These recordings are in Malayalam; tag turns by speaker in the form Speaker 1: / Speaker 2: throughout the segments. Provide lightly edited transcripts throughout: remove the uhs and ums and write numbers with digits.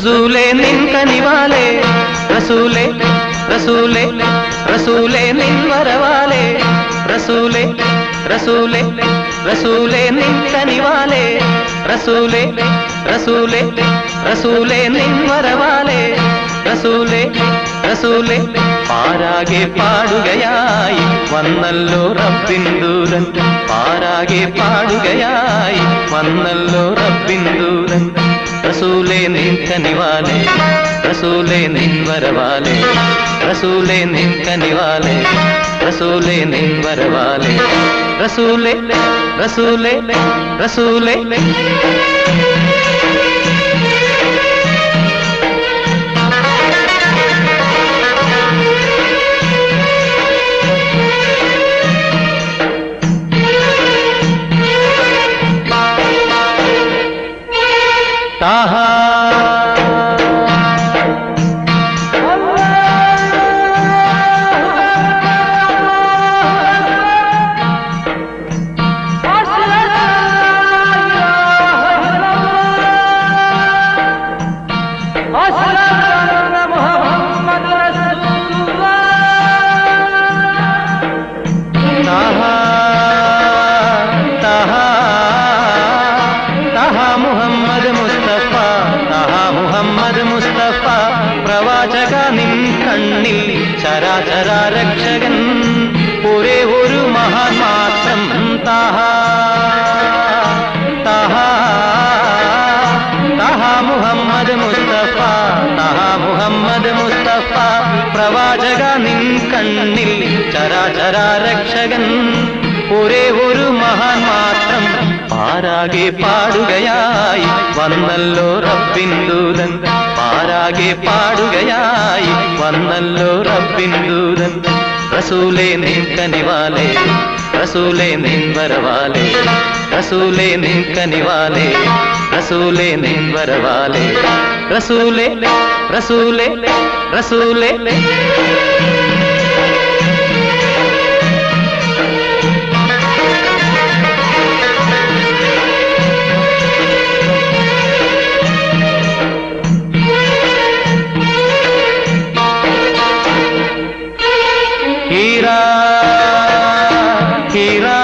Speaker 1: റസൂലേ നിൻ കനിവാലേ റസൂലേ റസൂലേ റസൂലേ നിൻ വരവാലേ റസൂലേ റസൂലേ റസൂലേ നിൻ കനിവാലേ റസൂലേ റസൂലേ റസൂലേ നിൻ വരവാലേ റസൂലേ റസൂലേ പാരാകെ പാടുകയായി വന്നല്ലോ റബ്ബിൻ ദൂതൻ പാരാകെ പാടുകയായി വന്നല്ലോ റബ്ബിൻ ദൂതൻ റസൂലേ നിൻ കനിവാലേ റസൂലേ നിൻ വരവാലേ റസൂലേ നിൻ കനിവാലേ റസൂലേ നിൻ വരവാലേ റസൂലേ റസൂലേ റസൂലേ ताहा പ്രവാചക നിൻ കണ്ണിൽ ചരാചര രക്ഷകൻ ഒരേ ഒരു മഹാൻ മാത്രം താഹാ താഹാ താഹാ മുഹമ്മദ് മുസ്തഫ താഹാ മുഹമ്മദ് മുസ്തഫ പ്രവാചക നിൻ കണ്ണിൽ ചരാചര രക്ഷകൻ ഒരേ ഒരു മഹാൻ മാത്രം പാരാകെ പാടുകയായി വന്നല്ലോ റബ്ബിൻ ദൂതൻ പാരാകെ പാടുകയായി വന്നല്ലോ റബ്ബിൻ ദൂതൻ റസൂലേ നിൻ കനിവാലേ റസൂലേ നിൻ വരവാലേ റസൂലേ നിൻ കനിവാലേ റസൂലേ നിൻ വരവാലേ റസൂലേ റസൂലേ റസൂലേ हीरा हीरा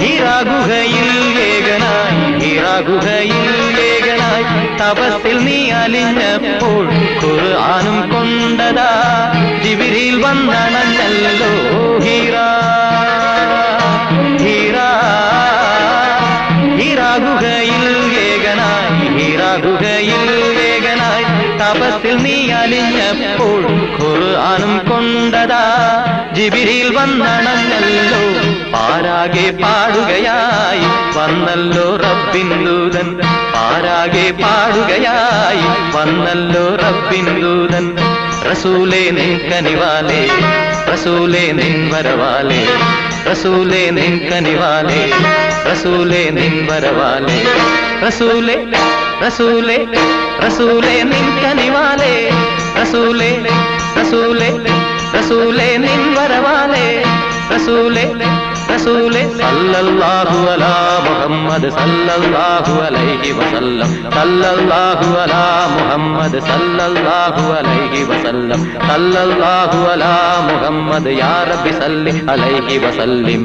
Speaker 1: हीरा गुहയിൽ ഏകനായി हीरा ഗുഹയിൽ ഏകനായി തപസ്സിൽ നീ അലിഞ്ഞപ്പോൾ ഖുർആനും കൊണ്ടതാ ജിബ്രീൽ വന്നണഞ്ഞല്ലോ हीरा हीरा हीरा ഗുഹയിൽ ഏകനായി हीरा ഗുഹയിൽ ഏകനായി തപസ്സിൽ നീ അലിഞ്ഞപ്പോൾ ഖുർആനും കൊണ്ടതാ ജിബ്രീൽ വന്നണഞ്ഞല്ലോ പാരാകെ പാടുകയായി വന്നല്ലോ റബ്ബിൻ ദൂതൻ പാരാകെ പാടുകയായി വന്നല്ലോ റബ്ബിൻ ദൂതൻ റസൂലേ നിൻ കനിവാലേ റസൂലേ നിൻ വരവാലേ റസൂലേ നിൻ കനിവാലേ റസൂലേ നിൻ വരവാലേ റസൂലേ റസൂലേ റസൂലേ നിൻ കനിവാലേ റസൂലേ റസൂലേ റസൂലേ നിൻ വരവാലേ റസൂലേ റസൂലേ സല്ലല്ലാഹു അലാ മുഹമ്മദ് സല്ലല്ലാഹു അലൈഹി വസല്ലം സല്ലല്ലാഹു അലാ മുഹമ്മദ് സല്ലല്ലാഹു അലൈഹി വസല്ലം സല്ലല്ലാഹു അലാ മുഹമ്മദ് യാ റബ്ബി സല്ലി അലൈഹി വസല്ലിം